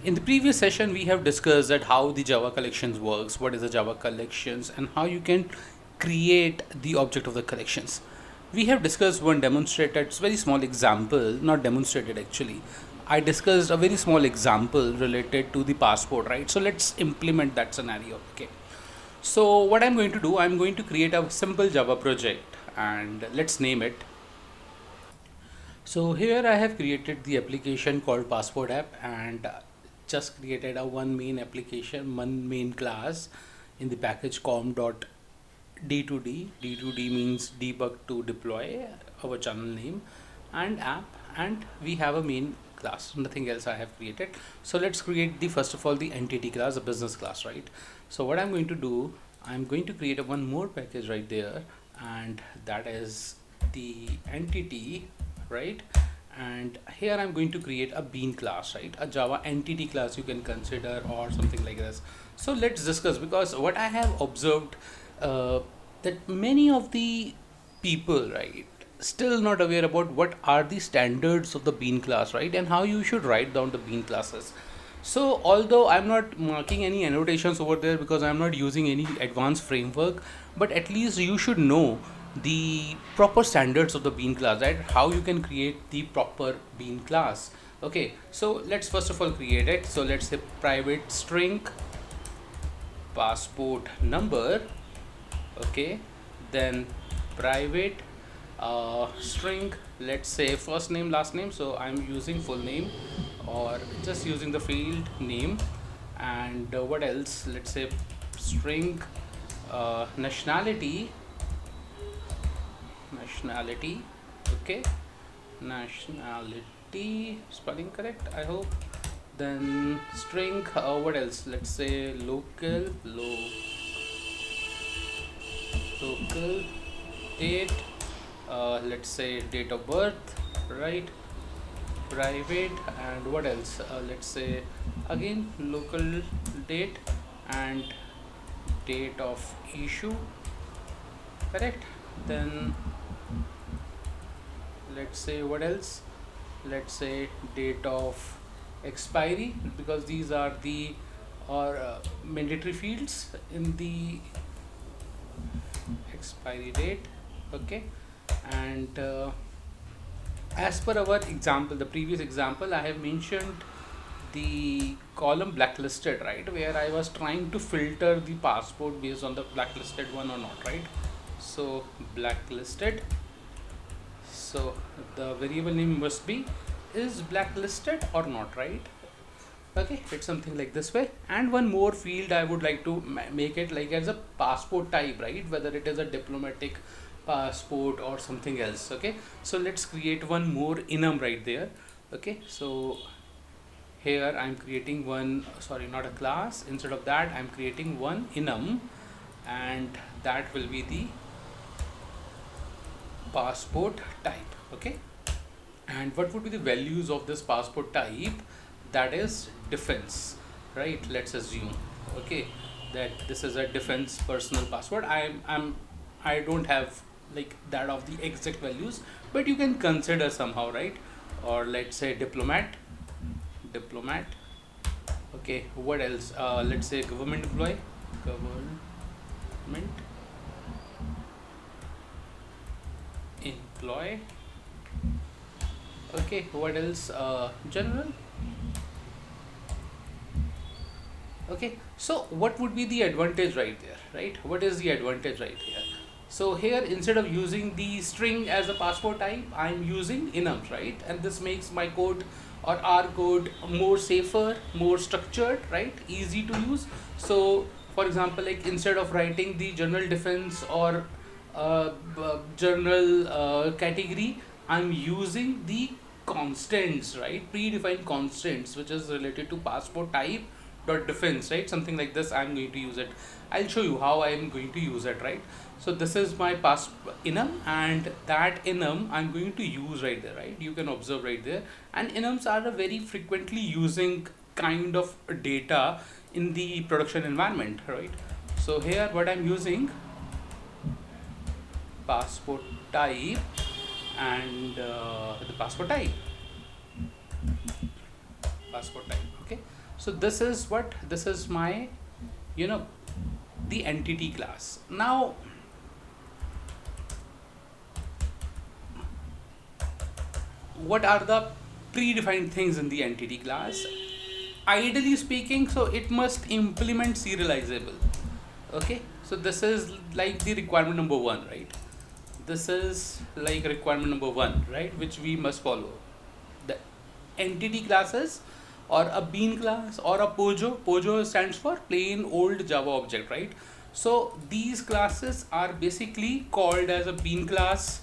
In the previous session, we have discussed that how the Java collections works, what is the Java collections, and how you can create the object of the collections. We have discussed one demonstrated, very small example, not demonstrated actually. I discussed a very small example related to the passport, right? So let's implement that scenario. Okay. So what I'm going to do, I'm going to create a simple Java project and let's name it. So here I have created the application called passport app and just created a one main application, one main class in the package com.d2d. D2D means debug to deploy, our channel name, and app, and we have a main class, nothing else I have created. So let's create the first of all the entity class, a business class, right? So what I'm going to do, I'm going to create a one more package right there, and that is the entity, right? And here I'm going to create a bean class, right? A Java entity class you can consider, or something like this. So let's discuss, because what I have observed, that many of the people, right, still not aware about what are the standards of the bean class, right, and how you should write down the bean classes. So although I'm not marking any annotations over there because I'm not using any advanced framework, but at least you should know the proper standards of the bean class, right? How you can create the proper bean class. Okay, so let's first of all create it. So let's say private string passport number. Okay, then private string, let's say first name last name, so I'm using full name or just using the field name. And what else, let's say string nationality. Okay, nationality, spelling correct I hope. Then string what else, let's say local date, let's say date of birth, right? Private, and what else, let's say again local date and date of issue, correct? Then let's say what else, let's say date of expiry, because these are the or mandatory fields in the expiry date. Okay, and as per our example, the previous example, I have mentioned the column blacklisted, right, where I was trying to filter the passport based on the blacklisted one or not, right? So blacklisted, so the variable name must be is blacklisted or not, right? Okay, it's something like this way. And one more field I would like to make it like as a passport type, right, whether it is a diplomatic passport or something else. Okay, so let's create one more enum right there. Okay, so here I'm creating one, sorry, not a class, instead of that I'm creating one enum, and that will be the passport type. Okay, and what would be the values of this passport type? That is defense, right? Let's assume, okay, that this is a defense personal password. I don't have like that of the exact values, but you can consider somehow, right? Or let's say diplomat. Okay, what else, let's say government employee, government employee. Okay, what else, general. Okay, so what would be the advantage right there, right? What is the advantage right here? So here, instead of using the string as a passport type, I'm using enums, right? And this makes my code or our code more safer, more structured, right? Easy to use. So for example, like instead of writing the general defense or general category, I'm using the constants, right? Predefined constants, which is related to passport type dot defense, right? Something like this I'm going to use it. I'll show you how I'm going to use it, right? So this is my pass enum, and that enum I'm going to use right there, right? You can observe right there. And enums are a very frequently using kind of data in the production environment, right? So here what I'm using, passport type, and the passport type. Okay, So this is what, this is my, you know, the entity class. Now what are the predefined things in the entity class? Ideally speaking, so it must implement serializable. Okay, so this is like the requirement number one, right? This is like requirement number one, right, which we must follow. The entity classes, or a bean class, or a pojo stands for plain old Java object, right? So these classes are basically called as a bean class,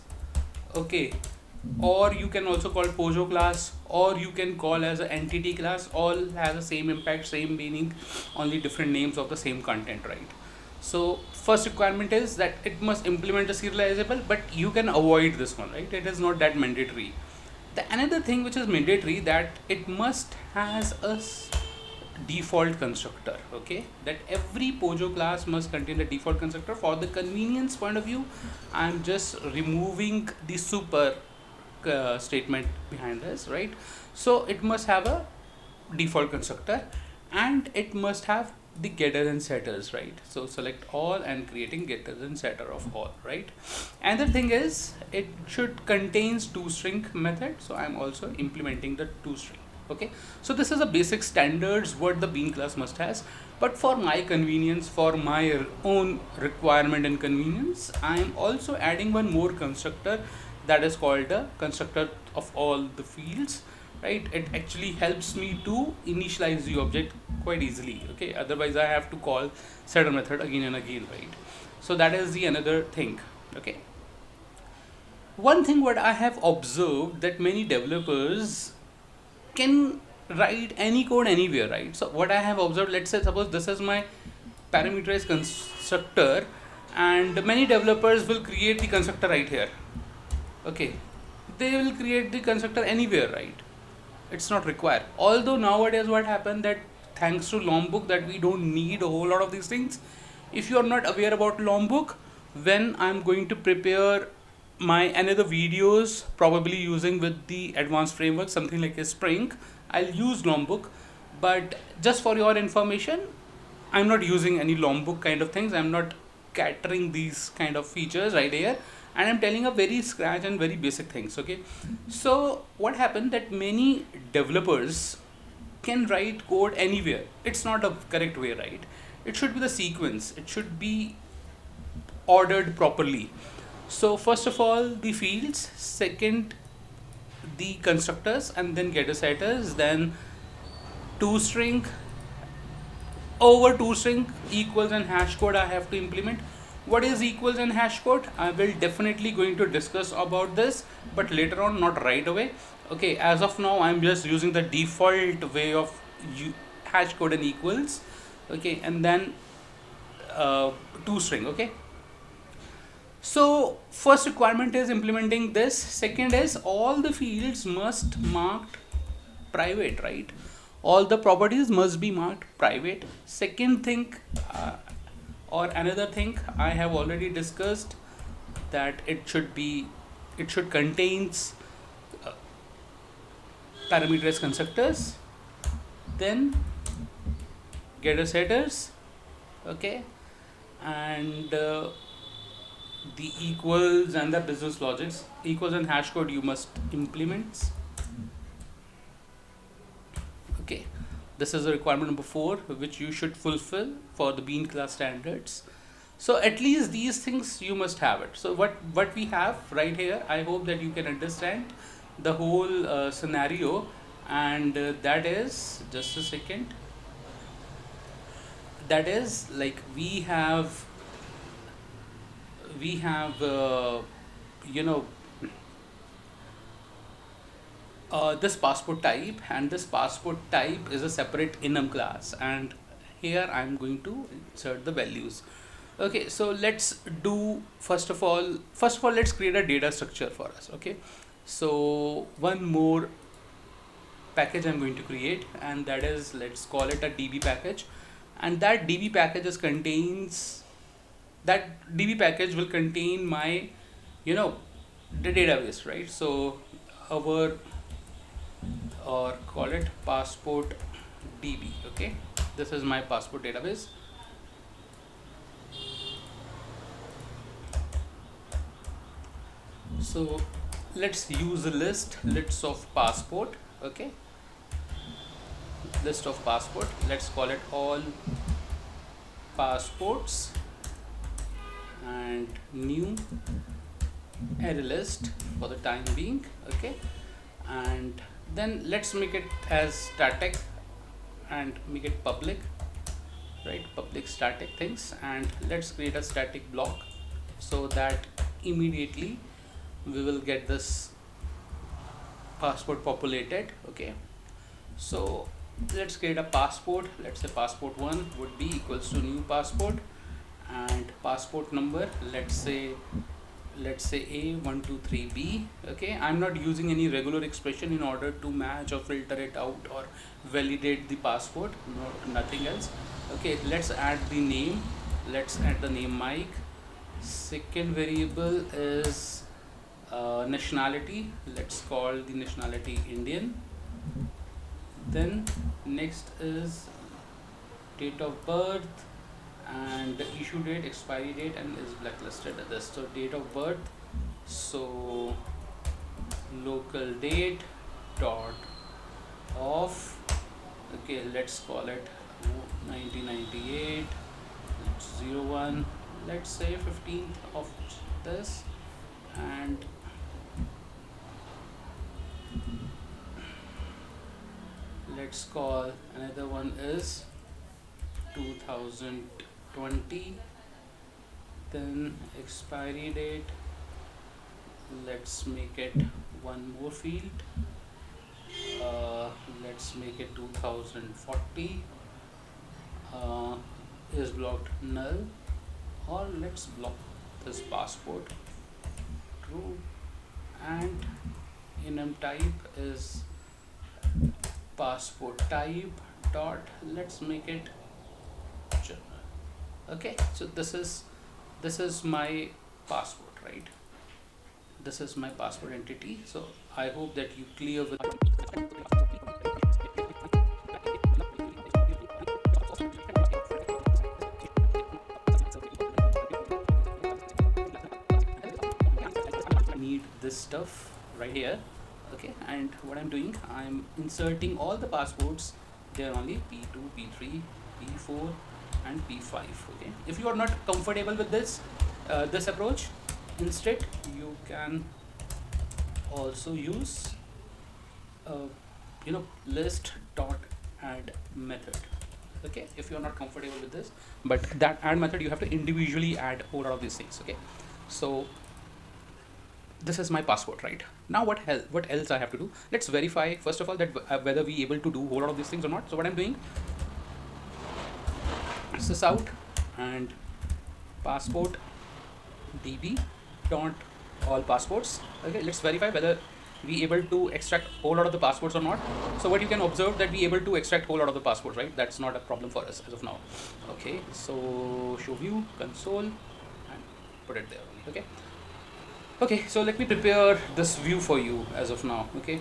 okay, or you can also call pojo class, or you can call as an entity class. All has the same impact, same meaning, only different names of the same content, right? So first requirement is that it must implement a serializable, but you can avoid this one, right? It is not that mandatory. The another thing which is mandatory, that it must has a default constructor. Okay, that every pojo class must contain a default constructor. For the convenience point of view, I'm just removing the super statement behind this, right? So it must have a default constructor, and it must have the getter and setters, right? So select all and creating getter and setter of all, right? And the thing is, it should contains toString method, so I'm also implementing the toString. Okay, so this is a basic standards what the bean class must has. But for my convenience, for my own requirement and convenience, I am also adding one more constructor, that is called the constructor of all the fields, right? It actually helps me to initialize the object quite easily. Okay, otherwise I have to call setter method again and again, right? So that is the another thing. Okay, one thing what I have observed, that many developers can write any code anywhere, right? So what I have observed, let's say suppose this is my parameterized constructor, and many developers will create the constructor right here. Okay, they will create the constructor anywhere, right? It's not required. Although nowadays what happened, that thanks to Lombok, that we don't need a whole lot of these things. If you are not aware about Lombok, when I'm going to prepare my another videos, probably using with the advanced framework, something like a Spring, I'll use Lombok. But just for your information, I'm not using any Lombok kind of things. I'm not catering these kind of features right here, and I'm telling a very scratch and very basic things. Okay, so what happened, that many developers can write code anywhere. It's not a correct way, right? It should be the sequence, it should be ordered properly. So first of all the fields, second the constructors, and then getter setters, then toString, over toString, equals and hash code I have to implement. What is equals and hash code? I will definitely going to discuss about this, but later on, not right away. Okay, as of now I'm just using the default way of hash code and equals. Okay, and then toString. Okay, so first requirement is implementing this. Second is all the fields must marked private, right? All the properties must be marked private. Second thing, or another thing I have already discussed, that it should contains parameterized constructors, then getter setters, okay, and the equals and the business logics, equals and hash code you must implement. Okay, this is the requirement number 4, which you should fulfill for the bean class standards. So at least these things you must have it. So what we have right here, I hope that you can understand the whole scenario, and that is, just a second, that is like we have you know this passport type, and this passport type is a separate enum class, and here I'm going to insert the values. Okay, so let's do first of all let's create a data structure for us. Okay, so one more package I'm going to create, and that is, let's call it a db package, and that db package will contain my the database, right? So our, or call it passport db. Okay, this is my passport database. So let's use a list of passport. Okay, list of passport, let's call it all passports, and new array list for the time being. Okay, and then let's make it as static and make it public, right? Public static things, and let's create a static block so that immediately we will get this passport populated. Okay, so let's create a passport. Let's say passport1 would be equals to new passport, and passport number, let's say A123B. Okay, I'm not using any regular expression in order to match or filter it out or validate the passport, nothing else. Okay, let's add the name. Let's add the name Mike. Second variable is nationality. Let's call the nationality Indian. Then next is date of birth and issue date, expiry date, and is blacklisted at this. So date of birth, so local date dot off. Okay, let's call it 1998 01, let's say 15th of this, and let's call another one is 2020. Then expiry date, let's make it one more field, let's make it 2040. Is blocked null, or let's block this passport true, and enum type is passport type dot, let's make it general. Okay, so this is my passport, right? This is my passport entity. So I hope that you clear with need this stuff right here. Okay, and what I'm doing, I'm inserting all the passports. They're only P2, P3, P4 and P5. Okay, if you are not comfortable with this this approach, instead you can also use list dot add method. Okay, if you are not comfortable with this, but that add method you have to individually add all of these things. Okay, so this is my passport, right? Now what else I have to do? Let's verify first of all that whether we able to do whole lot of these things or not. So what I'm doing, sys out and passport db dot all passports. Okay, let's verify whether we able to extract whole lot of the passports or not. So what you can observe that we able to extract whole lot of the passports, right? That's not a problem for us as of now. Okay, so show view console and put it there only. Okay. Okay, so let me prepare this view for you as of now. Okay,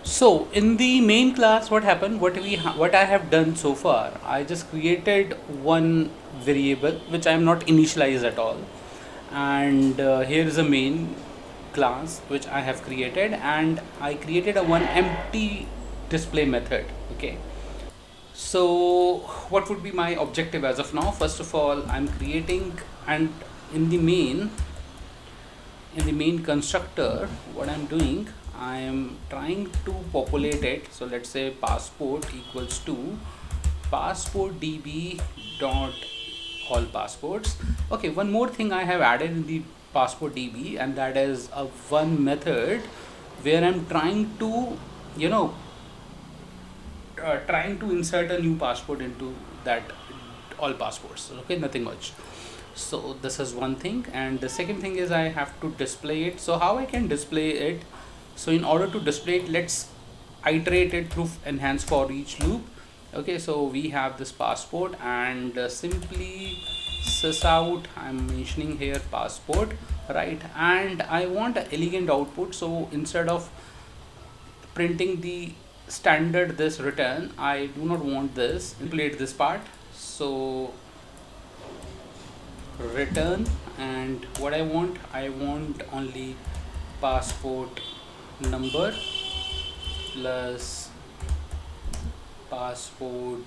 so in the main class, what happened, what I have done so far, I just created one variable which I am not initialized at all, and here is a main class which I have created, and I created a one empty display method. Okay, so what would be my objective as of now? First of all, I'm creating, and in the main constructor, what I'm doing, I am trying to populate it. So let's say passport equals to passport db dot all passports. Okay, one more thing I have added in the passport db, and that is a one method where I'm trying to trying to insert a new passport into that all passports. Okay, nothing much. So this is one thing, and the second thing is I have to display it. So how I can display it? So in order to display it, let's iterate it through enhance for each loop. Okay, so we have this passport, and simply sysout, I'm mentioning here passport, right? And I want an elegant output, so instead of printing the standard this return, I do not want this, manipulate this part. So return, and what I want only passport number plus passport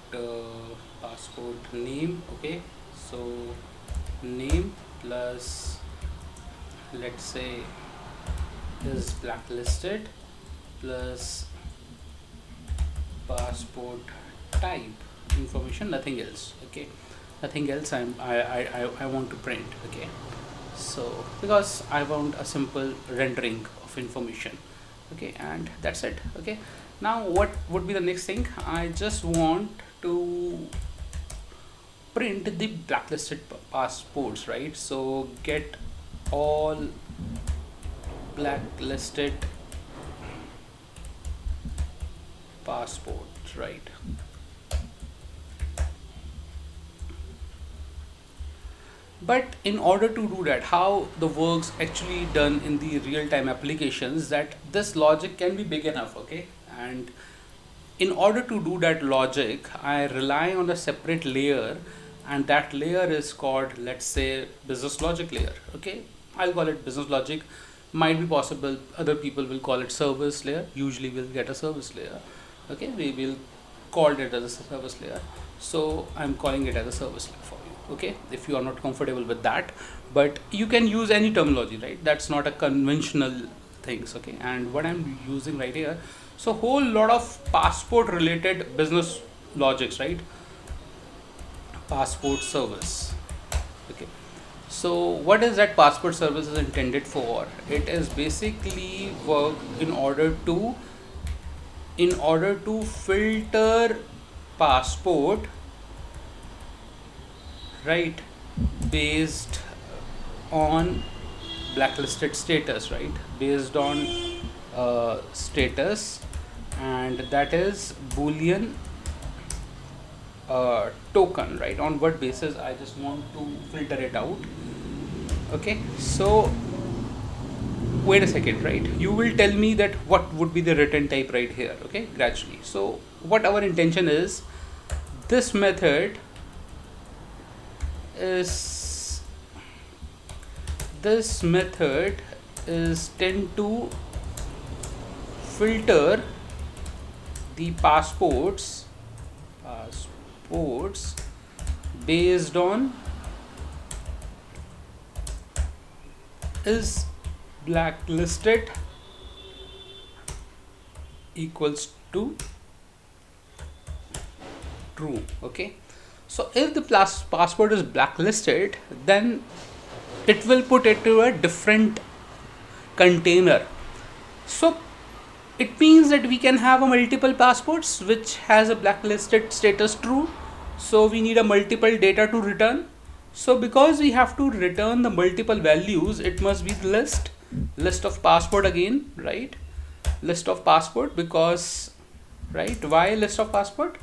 passport name. Okay, so name plus, let's say, is blacklisted, plus passport type information, nothing else. Okay, nothing else I want to print. Okay, so because I want a simple rendering of information. Okay, and that's it. Okay, now what would be the next thing? I just want to print the blacklisted passports, right? So get all blacklisted passports, right? But in order to do that, how the work's actually done in the real-time applications, that this logic can be big enough. Okay, and in order to do that logic, I rely on a separate layer, and that layer is called, let's say, business logic layer. Okay, I'll call it business logic. Might be possible other people will call it service layer. Usually we'll get a service layer. Okay, we will call it as a service layer, so I'm calling it as a service layer for you. Okay, if you are not comfortable with that, but you can use any terminology, right? That's not a conventional things. Okay, and what I'm using right here, so whole lot of passport related business logics, right? Passport service. Okay, so what is that passport service is intended for? It is basically work in order to filter passport, right, based on blacklisted status, right? Based on status, and that is boolean token, right? On what basis I just want to filter it out. Okay, so wait a second, right? You will tell me that what would be the return type right here. Okay, gradually. So what our intention is, this method is tend to filter the passports based on is blacklisted equals to true. Okay, so if the passport is blacklisted, then it will put it to a different container. So it means that we can have a multiple passports which has a blacklisted status true, so we need a multiple data to return. So because we have to return the multiple values, it must be the list of passport again, right? List of passport, because, right, why list of passport?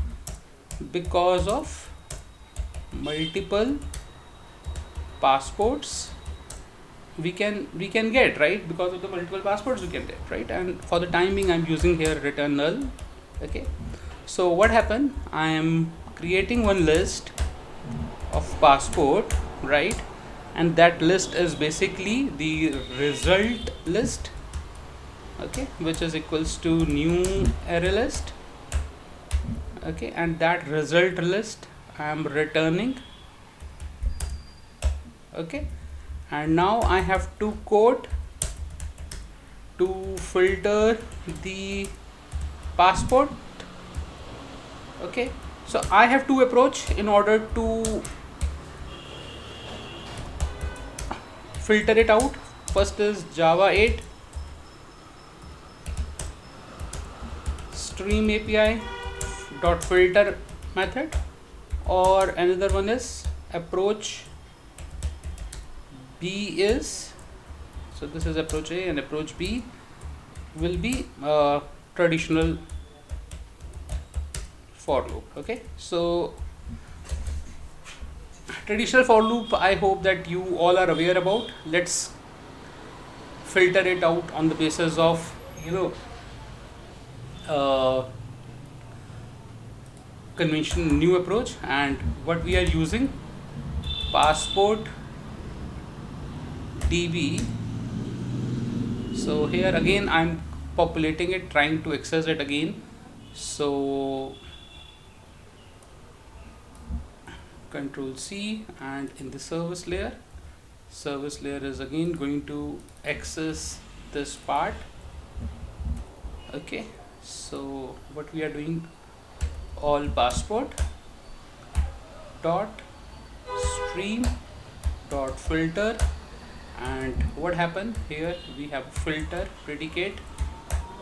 Because of multiple passports we can get, right? Because of the multiple passports we can get, right? And for the time being, I'm using here return null. Okay, so what happened, I am creating one list of passport, right? And that list is basically the result list. Okay, which is equals to new array list. Okay, and that result list I am returning. Okay, and now I have to code to filter the passport. Okay, so I have to approach in order to filter it out. First is Java 8 stream API dot filter method, or another one is approach B is, so this is approach A, and approach B will be traditional for loop. Okay, so traditional for loop, I hope that you all are aware about. Let's filter it out on the basis of, uh, convention new approach. And what we are using, passport db. So here again I'm populating it, trying to access it again. So Control C, and in the service layer is again going to access this part. Okay, so what we are doing, all passport dot stream dot filter, and what happened here, we have filter predicate.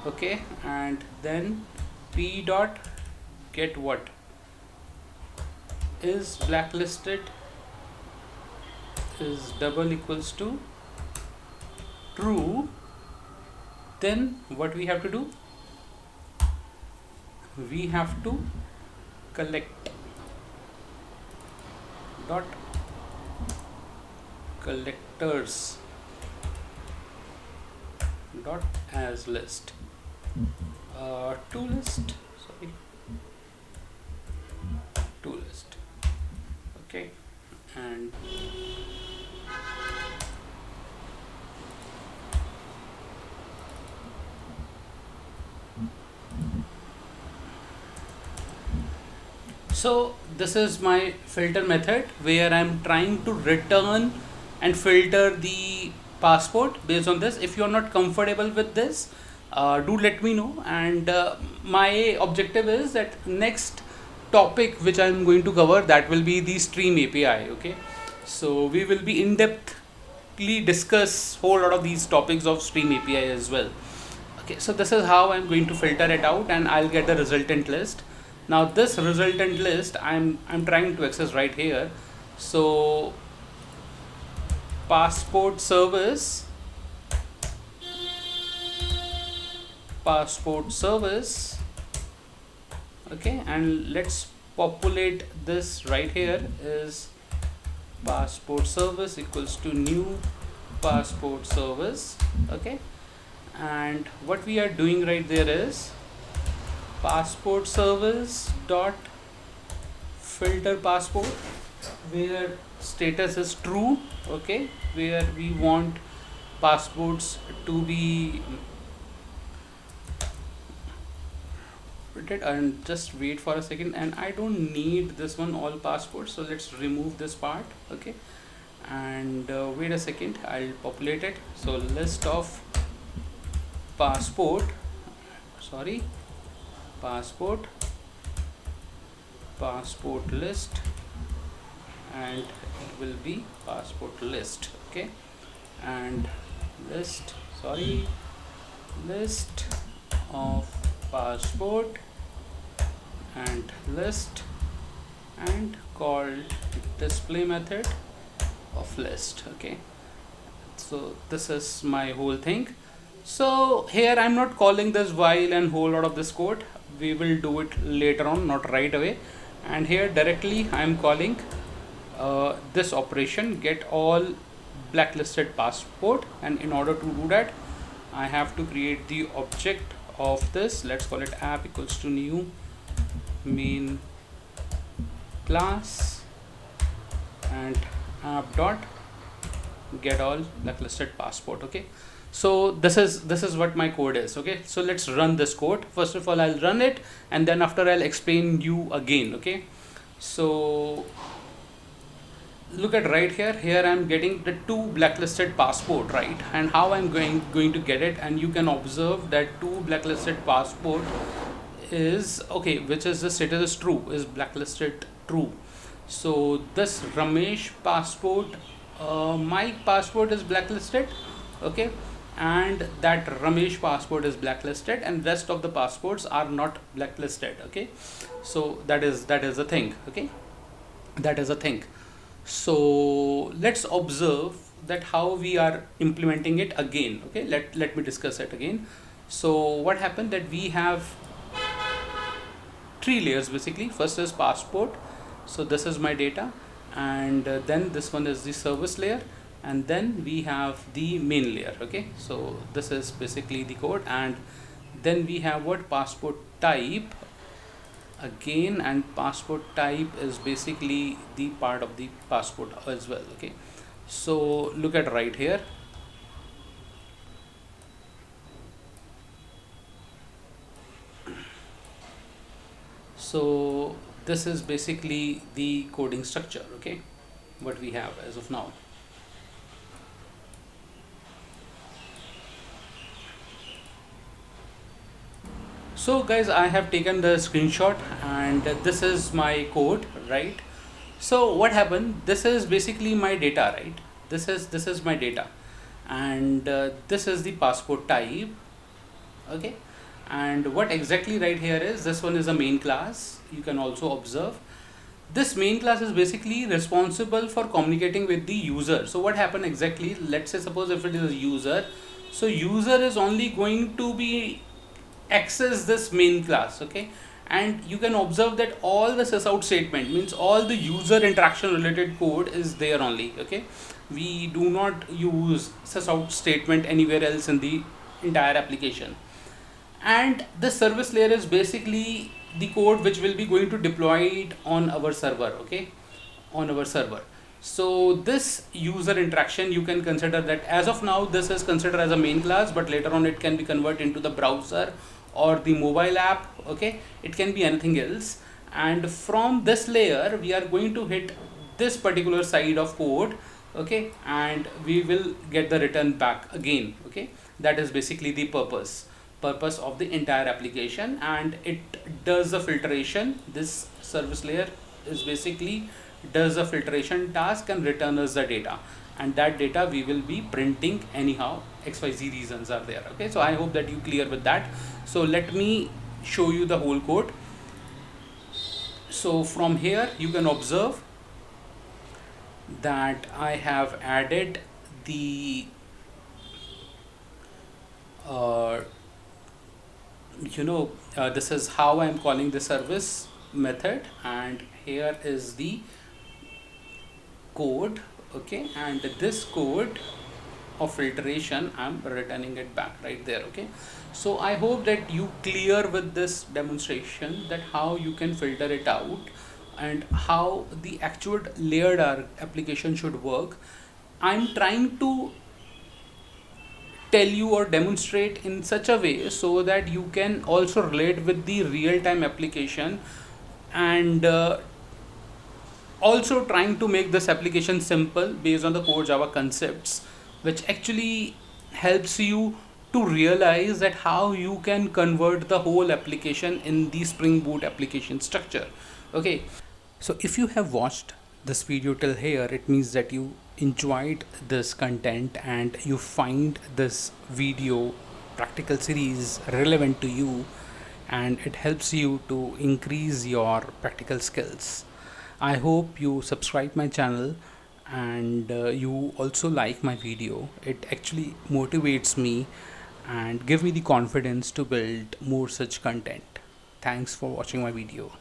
Okay, and then p dot get what is blacklisted is double equals to true. Then what we have to do, we have to collect dot collectors dot as list, to list, sorry, to list. Okay, and so this is my filter method where I'm trying to return and filter the passport based on this. If you're not comfortable with this, do let me know. And my objective is that next topic which I'm going to cover, that will be the stream API. Okay, so we will be in-depthly discuss whole lot of these topics of stream API as well. Okay, so this is how I'm going to filter it out, and I'll get the resultant list. Now this resultant list I'm trying to access right here. So passport service, okay, and let's populate this right here is passport service equals to new passport service. Okay, and what we are doing right there is passport service dot filter passport, where status is true. Okay, where we want passports to be printed. And just wait for a second, and I don't need this one, all passports, so let's remove this part. Okay, and wait a second, I'll populate it. So list of passport list, and it will be passport list. Okay, and list of passport and list, and called display method of list. Okay, so this is my whole thing. So here I'm not calling this while and whole lot of this code, we will do it later on, not right away. And here directly I'm calling this operation, get all blacklisted passport, and in order to do that I have to create the object of this. Let's call it app equals to new main class, and app dot get all blacklisted passport. Okay, so this is what my code is. Okay, so let's run this code. First of all, I'll run it, and then after I'll explain you again. Okay, so look at right here I'm getting the 2 blacklisted passport, right? And how I'm going to get it, and you can observe that 2 blacklisted passport is okay, which is the status is true, is blacklisted true. So this Ramesh passport, my passport is blacklisted. Okay, and that Ramesh passport is blacklisted, and rest of the passports are not blacklisted. Okay, so that is the thing. Okay, that is a thing. So let's observe that how we are implementing it again. Okay, let me discuss it again. So what happened, that we have 3 layers basically. First is passport, so this is my data, and then this one is the service layer, and then we have the main layer. Okay, so this is basically the code, and then we have what passport type again, and passport type is basically the part of the passport as well. Okay, so look at right here. So this is basically the coding structure, okay, what we have as of now. So guys, I have taken the screenshot, and this is my code, right? So what happened, this is basically my data, right? This is my data, and this is the passport type. Okay, and what exactly right here is, this one is a main class. You can also observe this main class is basically responsible for communicating with the user. So what happened exactly, let's say suppose if it is a user, so user is only going to be access this main class. Okay, and you can observe that all the sysout statement means all the user interaction related code is there only. Okay, we do not use sysout statement anywhere else in the entire application. And the service layer is basically the code which will be going to deploy it on our server. Okay, on our server. So this user interaction, you can consider that as of now this is considered as a main class, but later on it can be converted into the browser or the mobile app. Okay, it can be anything else, and from this layer we are going to hit this particular side of code. Okay, and we will get the return back again. Okay, that is basically the purpose of the entire application, and it does the filtration. This service layer is basically does the filtration task and return us the data, and that data we will be printing anyhow. XYZ reasons are there. Okay, so I hope that you clear with that. So let me show you the whole code. So from here you can observe that I have added the this is how I'm calling the service method, and here is the code. Okay, and this code of filtration I'm returning it back right there. Okay, so I hope that you clear with this demonstration that how you can filter it out and how the actual layered application should work. I'm trying to tell you or demonstrate in such a way so that you can also relate with the real-time application, and also trying to make this application simple based on the core Java concepts, which actually helps you to realize that how you can convert the whole application in the Spring Boot application structure. Okay, so if you have watched this video till here, it means that you enjoyed this content and you find this video practical series relevant to you, and it helps you to increase your practical skills. I hope you subscribe my channel, and you also like my video. It actually motivates me and give me the confidence to build more such content. Thanks for watching my video.